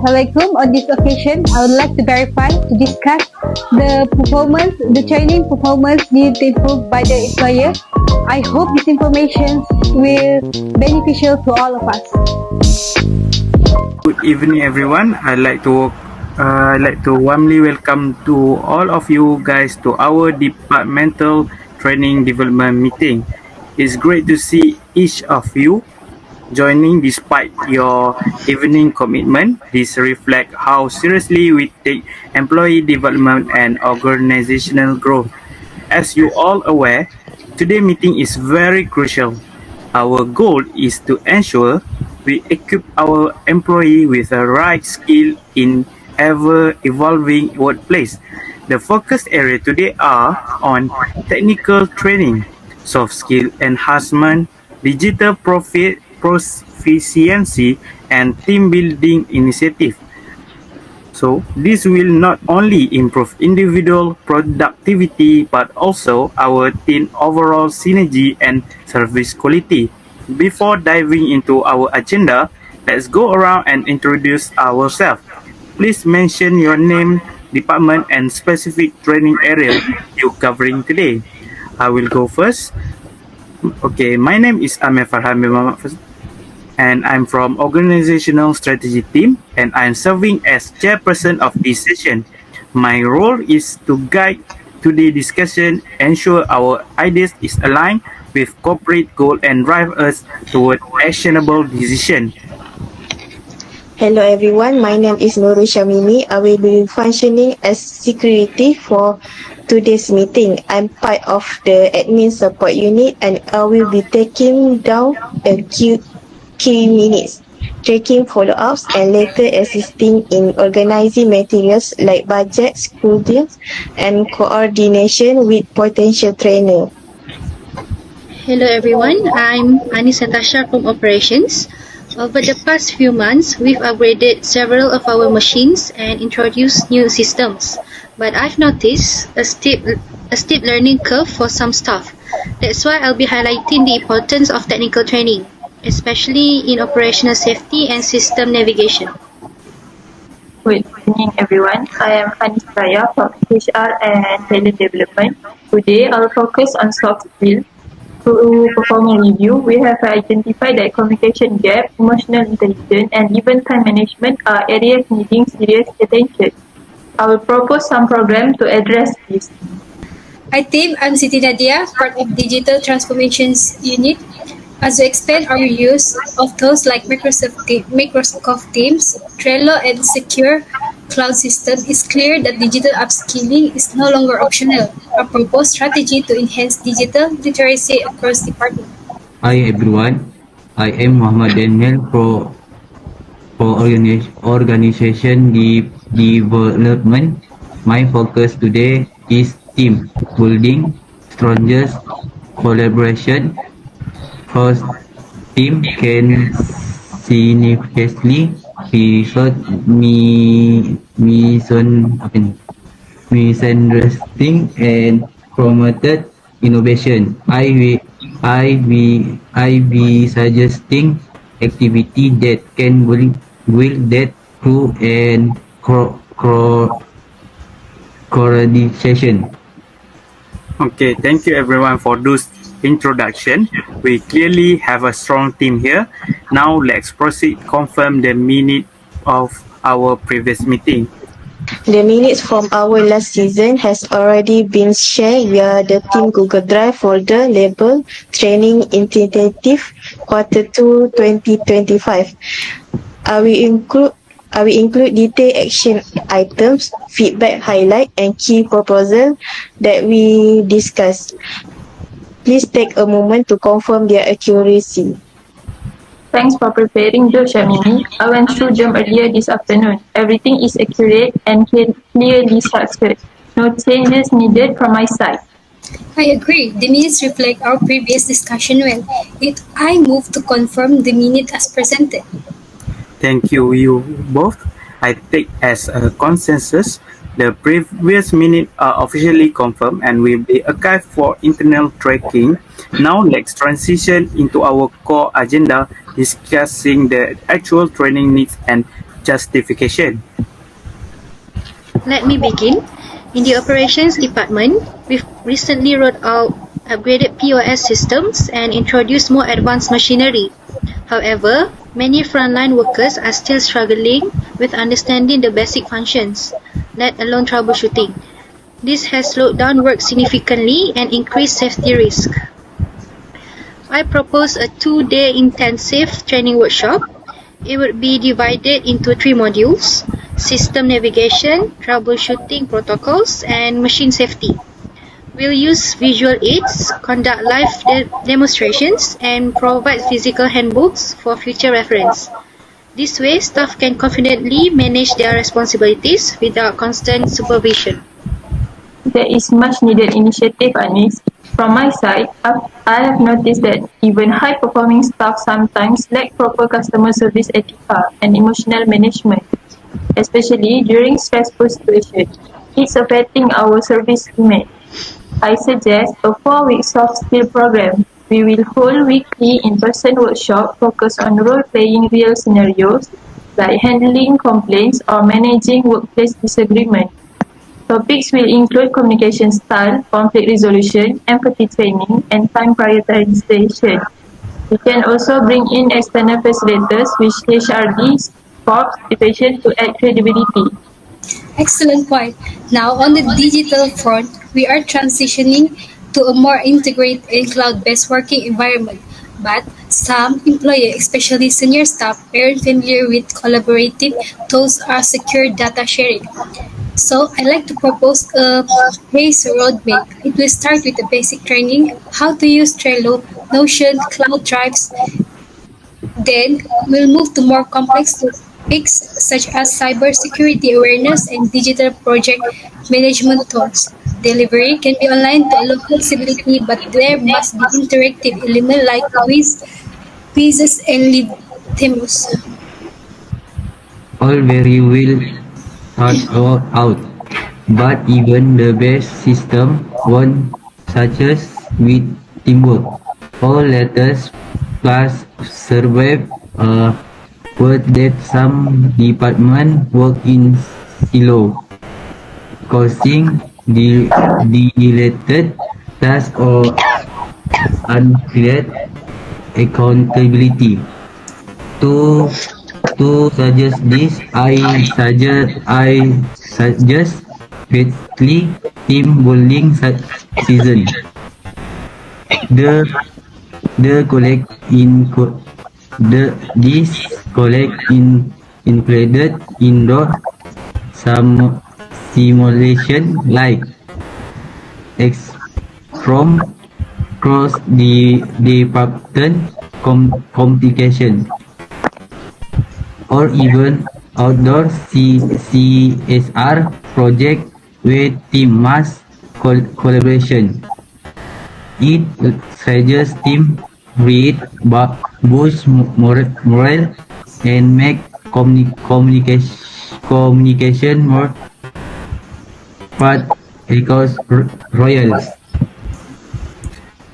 Assalamualaikum. On this occasion, I would like to verify to discuss the training performance need to improve by the employer. I hope this information will beneficial to all of us. Good evening, everyone. I'd like to warmly welcome to all of you guys to our departmental training development meeting. It's great to see each of you joining despite your evening commitment. This reflects how seriously we take employee development and organizational growth. As you all aware, today's meeting is very crucial. Our goal is to ensure we equip our employee with the right skill in ever-evolving workplace. The focus area today are on technical training, soft skill enhancement, digital proficiency, and team building initiative. So this will not only improve individual productivity but also our team overall synergy and service quality. Before diving into our agenda, let's go around and introduce ourselves. Please mention your name, department, and specific training area you're covering today. I will go first. Okay, my name is Amir Farhan bin Muhammad and I'm from Organizational Strategy Team and I'm serving as chairperson of this session. My role is to guide today's discussion, ensure our ideas is aligned with corporate goal and drive us toward actionable decision. Hello everyone, my name is Nurul Shamimi. I will be functioning as security for today's meeting. I'm part of the admin support unit and I will be taking down the key minutes, tracking follow-ups and later assisting in organizing materials like budget, school deals and coordination with potential trainer. Hello everyone, I'm Anis Natasha from Operations. Over the past few months, we've upgraded several of our machines and introduced new systems. But I've noticed a steep learning curve for some staff. That's why I'll be highlighting the importance of technical training, especially in operational safety and system navigation. Good evening everyone, I am Anis Raya from HR and Talent Development. Today I'll focus on soft skills. Through performance review, we have identified that communication gap, emotional intelligence and even time management are areas needing serious attention. I will propose some programs to address this. Hi team, I'm Siti Nadia, part of Digital Transformations Unit. As we expand our use of tools like Microsoft Teams, Trello and secure cloud system, it's clear that digital upskilling is no longer optional. A proposed strategy to enhance digital literacy across departments. Hi everyone, I am Muhammad Daniel for organization development. My focus today is team building, strongest collaboration. First, team can significantly pivot misunderstanding and promoted innovation. I be suggesting activity that can build that through and coordination. Okay, thank you everyone for those introduction. We clearly have a strong team here. Now let's proceed confirm the minute of our previous meeting. The minutes from our last season has already been shared via the Team Google Drive folder labeled Training Intensive Quarter 2 2025. I will include I will include detailed action items, feedback highlight, and key proposal that we discussed. Please take a moment to confirm their accuracy. Thanks for preparing those, Shamini. I went through them earlier this afternoon. Everything is accurate and clearly structured. No changes needed from my side. I agree. The minutes reflect our previous discussion well. I move to confirm the minute as presented. Thank you both. I take as a consensus the previous minutes are officially confirmed and will be archived for internal tracking. Now let's transition into our core agenda discussing the actual training needs and justification. Let me begin. In the operations department, we've recently rolled out upgraded POS systems and introduced more advanced machinery. However, many frontline workers are still struggling with understanding the basic functions, let alone troubleshooting. This has slowed down work significantly and increased safety risk. I propose a 2-day intensive training workshop. It would be divided into 3 modules: system navigation, troubleshooting protocols, and machine safety. We'll use visual aids, conduct live demonstrations, and provide physical handbooks for future reference. This way, staff can confidently manage their responsibilities without constant supervision. There is much needed initiative, Anis. From my side, I have noticed that even high-performing staff sometimes lack proper customer service ethics and emotional management, especially during stressful situations. It's affecting our service image. I suggest a 4-week soft skill program. We will hold weekly in-person workshops focused on role-playing real scenarios like handling complaints or managing workplace disagreements. Topics will include communication style, conflict resolution, empathy training, and time prioritization. We can also bring in external facilitators with HRD, sports, motivation to add credibility. Excellent point. Now, on the digital front, we are transitioning to a more integrated and cloud-based working environment. But some employees, especially senior staff, aren't familiar with collaborative tools or secure data sharing. So, I like to propose a phased roadmap. It will start with the basic training, how to use Trello, Notion, Cloud Drives. Then, we'll move to more complex topics such as cybersecurity awareness and digital project management tools. Delivery can be online to allow flexibility, but there must be interactive elements like quizzes and live demos. All very well thought out, but even the best system won't success with teamwork. All letters plus survive a word that some department work in silo, causing deleted tasks or unclear accountability. To suggest this, I suggest weekly team building season. The the collect in co- this collect in included indoor some simulation like X from cross the department complication or even outdoor CSR project with team mass collaboration. It suggests team read, boost morale, and make communication more part because royals.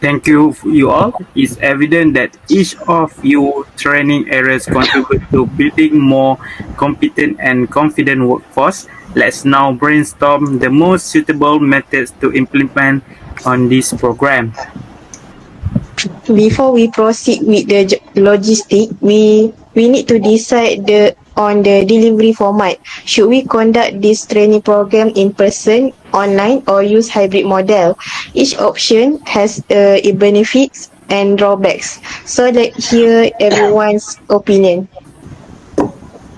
Thank you all. It's evident that each of you training areas contribute to building more competent and confident workforce. Let's now brainstorm the most suitable methods to implement on this program. Before we proceed with the logistic, we need to decide on the delivery format. Should we conduct this training program in person, online, or use hybrid model? Each option has benefits and drawbacks. So let's hear everyone's opinion.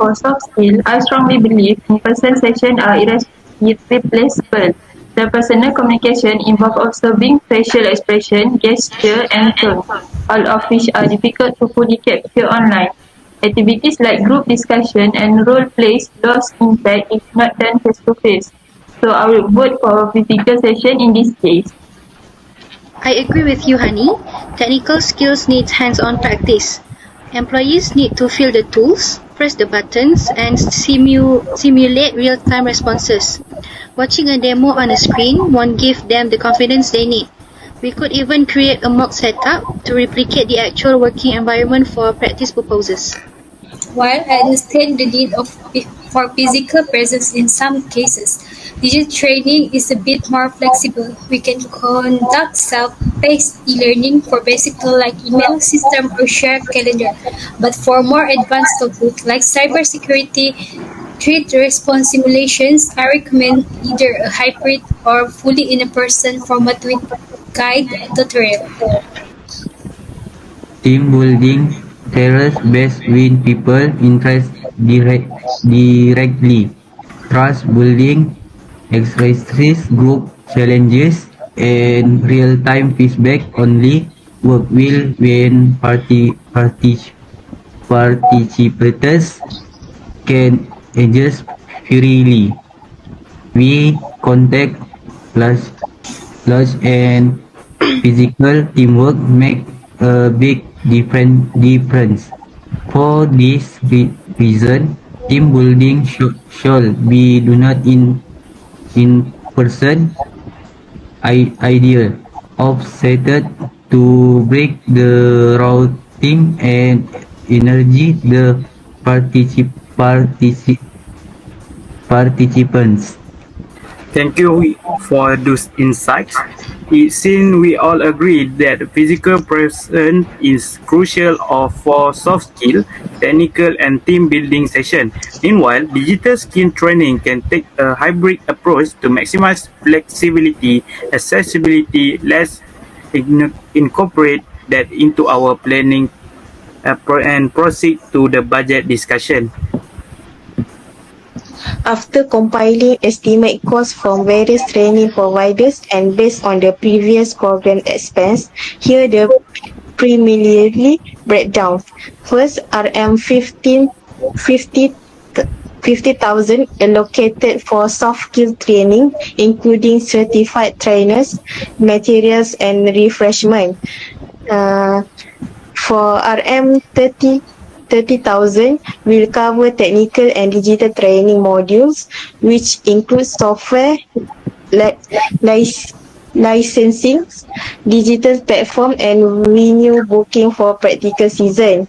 for soft skills, I strongly believe in-person sessions are irreplaceable. The personal communication involves observing facial expression, gesture, and tone, all of which are difficult to fully capture online. Activities like group discussion and role plays lost impact if not done face to face. So I will vote for a physical session in this case. I agree with you, Hani. Technical skills need hands-on practice. Employees need to feel the tools, press the buttons, and simulate real-time responses. Watching a demo on a screen won't give them the confidence they need. We could even create a mock setup to replicate the actual working environment for practice purposes. While I understand the need for physical presence in some cases, digital training is a bit more flexible. We can conduct self-paced e-learning for basic tools like email system or shared calendar. But for more advanced topics like cybersecurity, threat response simulations, I recommend either a hybrid or fully in-person format with guide tutorial. Team building thrives best when people interact directly. Trust building exercises, group challenges, and real-time feedback only work well when participants can adjust freely. We contact plus large and physical teamwork make a big difference. For this reason, team building should be do not in person idea offset to break the routing and energy the particip participants. Thank you for those insights. It seems we all agree that physical presence is crucial for soft skill, technical and team building session. Meanwhile, digital skill training can take a hybrid approach to maximize flexibility, accessibility. Let's incorporate that into our planning and proceed to the budget discussion. After compiling estimate costs from various training providers and based on the previous program expense, here the preliminary breakdown. First, RM 50,000 allocated for soft skill training, including certified trainers, materials, and refreshment. For RM 30,000 will cover technical and digital training modules, which include software, licensing, digital platform, and venue booking for practical season.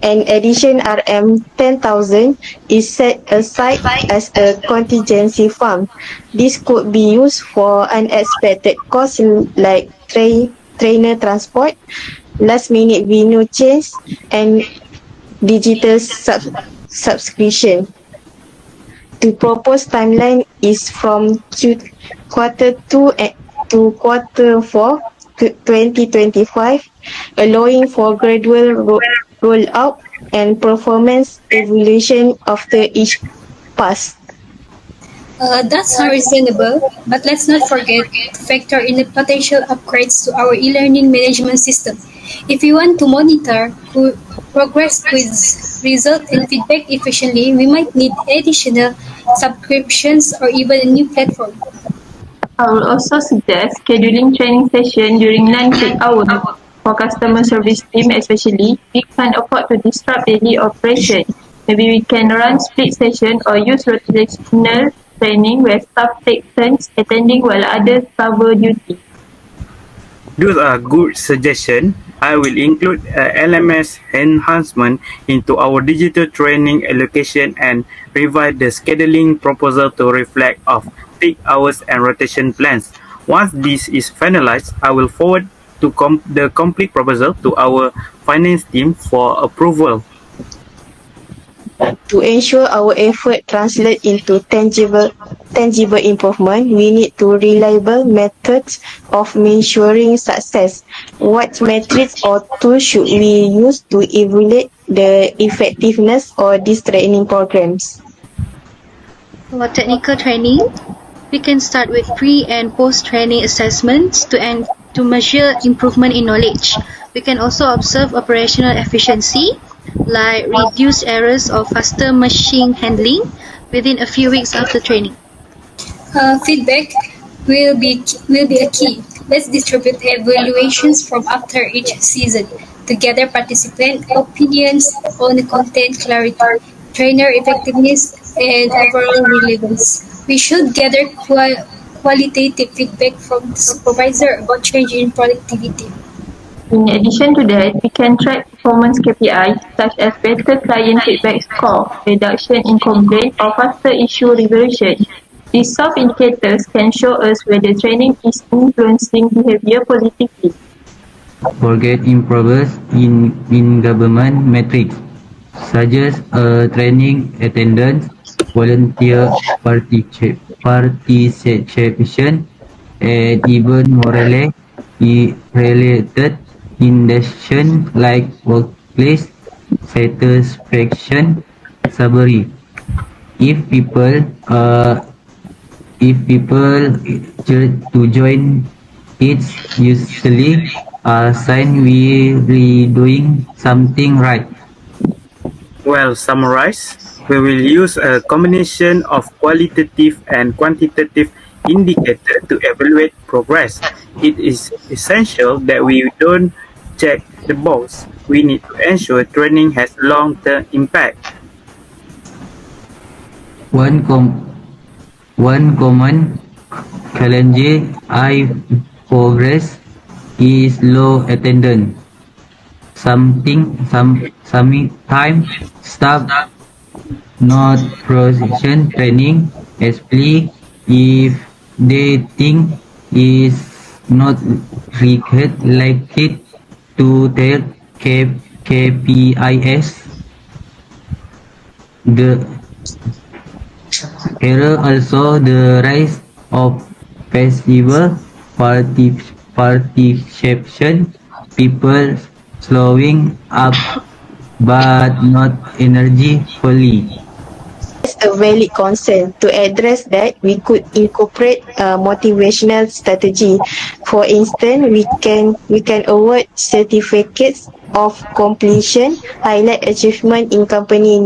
An addition RM 10,000 is set aside as a contingency fund. This could be used for unexpected costs like trainer transport, last-minute venue change, and digital subscription. The proposed timeline is from quarter 2 to quarter 4 2025, allowing for gradual rollout and performance evaluation after each pass. That's not reasonable, but let's not forget to factor in the potential upgrades to our e-learning management system. If we want to monitor progress, quiz, result, and feedback efficiently, we might need additional subscriptions or even a new platform. I will also suggest scheduling training session during non-peak hours for customer service team especially. We can't afford to disrupt daily operation. Maybe we can run split session or use rotational training where staff take turns attending while others cover duty. Those are good suggestions. I will include LMS enhancement into our digital training allocation and revise the scheduling proposal to reflect of peak hours and rotation plans. Once this is finalized, I will forward the complete proposal to our finance team for approval. To ensure our effort translate into tangible improvement, we need to reliable methods of measuring success. What metrics or tools should we use to evaluate the effectiveness of these training programs? For technical training, we can start with pre and post training assessments to measure improvement in knowledge. We can also observe operational efficiency, like reduced errors or faster machine handling within a few weeks after training. Feedback will be a key. Let's distribute evaluations from after each season to gather participant opinions on the content clarity, trainer effectiveness, and overall relevance. We should gather qualitative feedback from the supervisor about change in productivity. In addition to that, we can track performance KPIs such as better client feedback score, reduction in complaint, or faster issue resolution. These soft indicators can show us whether training is influencing behavior positively. Forget improvers in government metrics, such as training attendance, volunteer participation, and even morale related indices like workplace satisfaction survey. If people choose to join, it's usually a sign we're doing something right. Well summarized, we will use a combination of qualitative and quantitative indicators to evaluate progress. It is essential that we don't check the box. We need to ensure training has long-term impact. One one common challenge I progress is low attendance. Sometimes staff not proficient training, especially if they think is not related to their KPIs. The error also the rise of passive participation, people slowing up but not energy fully. That's a valid concern. To address that, we could incorporate a motivational strategy. For instance, we can award certificates of completion, highlight achievement in company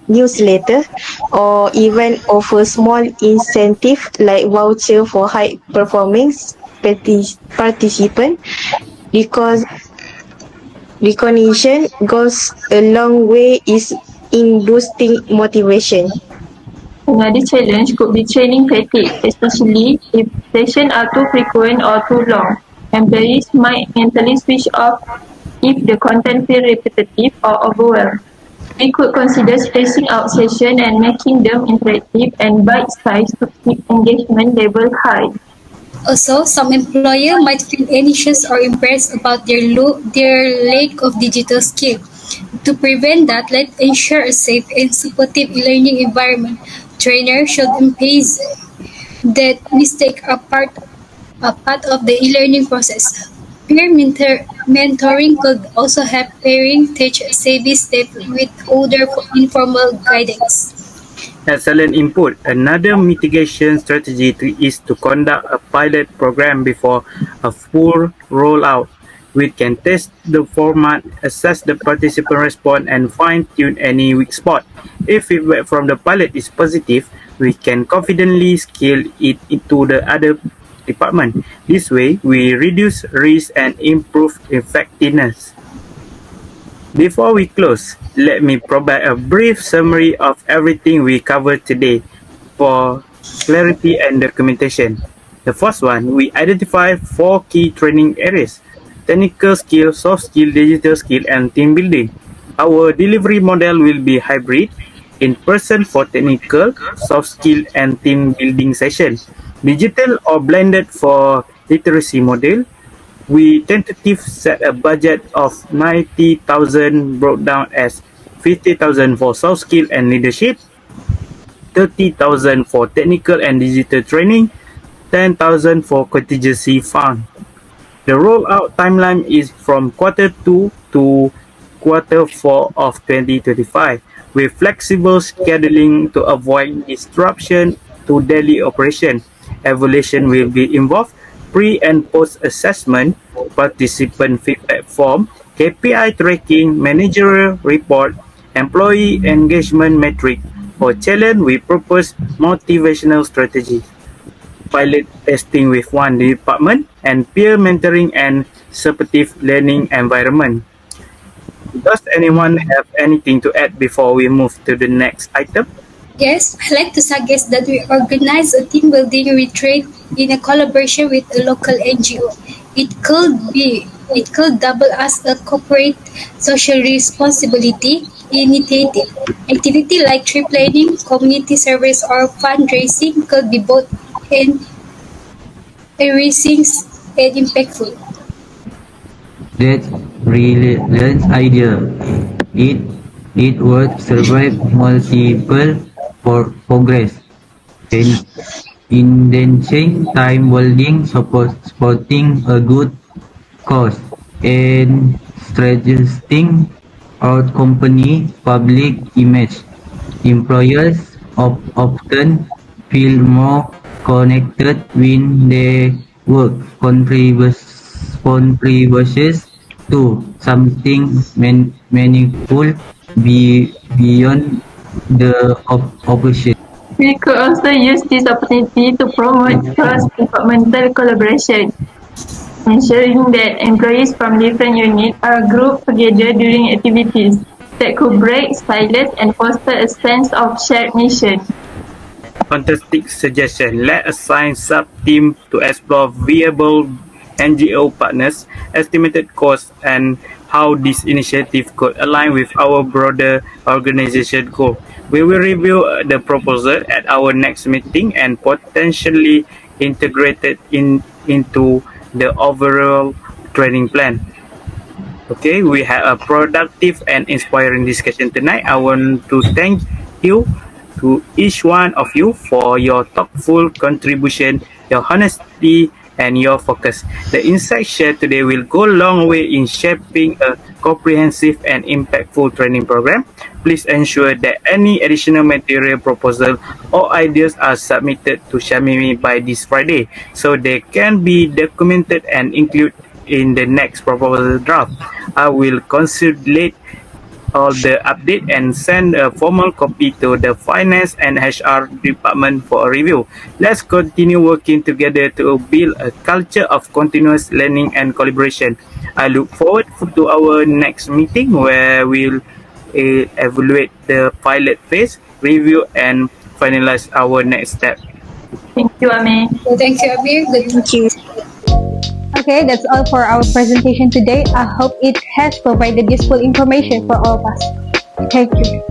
newsletter, or even offer small incentive like voucher for high performance participant, because recognition goes a long way is in boosting motivation. Another challenge could be training fatigue, especially if sessions are too frequent or too long. Employees might mentally switch off if the content feels repetitive or overwhelmed. We could consider spacing out sessions and making them interactive and bite-sized to keep engagement levels high. Also, some employer might feel anxious or embarrassed about their lack of digital skill. To prevent that, let's ensure a safe and supportive learning environment. Trainers should emphasize that mistakes are part of the e-learning process. Peer mentoring could also help parents teach savvy steps with older informal guidance. Excellent input. Another mitigation strategy is to conduct a pilot program before a full rollout. We can test the format, assess the participant response, and fine-tune any weak spot. If feedback from the pilot is positive, we can confidently scale it into the other department. This way, we reduce risk and improve effectiveness. Before we close, let me provide a brief summary of everything we covered today for clarity and documentation. The first one, we identify 4 key training areas: technical skill, soft skill, digital skill, and team building. Our delivery model will be hybrid, in person for technical, soft skill, and team building session, digital or blended for literacy model. We tentatively set a budget of 90,000 broke down as 50,000 for soft skill and leadership, 30,000 for technical and digital training, 10,000 for contingency fund. The rollout timeline is from Q2 to Q4 of 2025, with flexible scheduling to avoid disruption to daily operation. Evaluation will be involved pre- and post-assessment, participant feedback form, KPI tracking, managerial report, employee engagement metric. For challenge, we propose motivational strategies, pilot testing with one department, and peer mentoring and supportive learning environment. Does anyone have anything to add before we move to the next item? Yes, I'd like to suggest that we organize a team building retreat in a collaboration with a local NGO. It could double as a corporate social responsibility initiative. Activity like trip planning, community service, or fundraising could be both enriching and impactful. That's brilliant idea. It it would survive multiple progress. And indexing time building supporting a good cause and strengthening our company public image. Employers often feel more connected when their work contributes to something meaningful beyond the operation. We could also use this opportunity to promote cross-departmental collaboration, ensuring that employees from different units are grouped together during activities that could break silence and foster a sense of shared mission. Fantastic suggestion. Let us assign sub-team to explore viable NGO partners, estimated costs, and how this initiative could align with our broader organization goal. We will review the proposal at our next meeting and potentially integrate it into the overall training plan. Okay, we had a productive and inspiring discussion tonight. I want to thank you to each one of you for your thoughtful contribution, your honesty, and your focus. The insights shared today will go a long way in shaping a comprehensive and impactful training program. Please ensure that any additional material proposal or ideas are submitted to Shamimi by this Friday so they can be documented and included in the next proposal draft. I will consolidate all the update and send a formal copy to the finance and HR department for a review. Let's continue working together to build a culture of continuous learning and collaboration. I look forward to our next meeting where we'll evaluate the pilot phase, review, and finalize our next step. Thank you, Ame. So thank you, Amir. Thank you. Okay, that's all for our presentation today. I hope it has provided useful information for all of us. Thank you.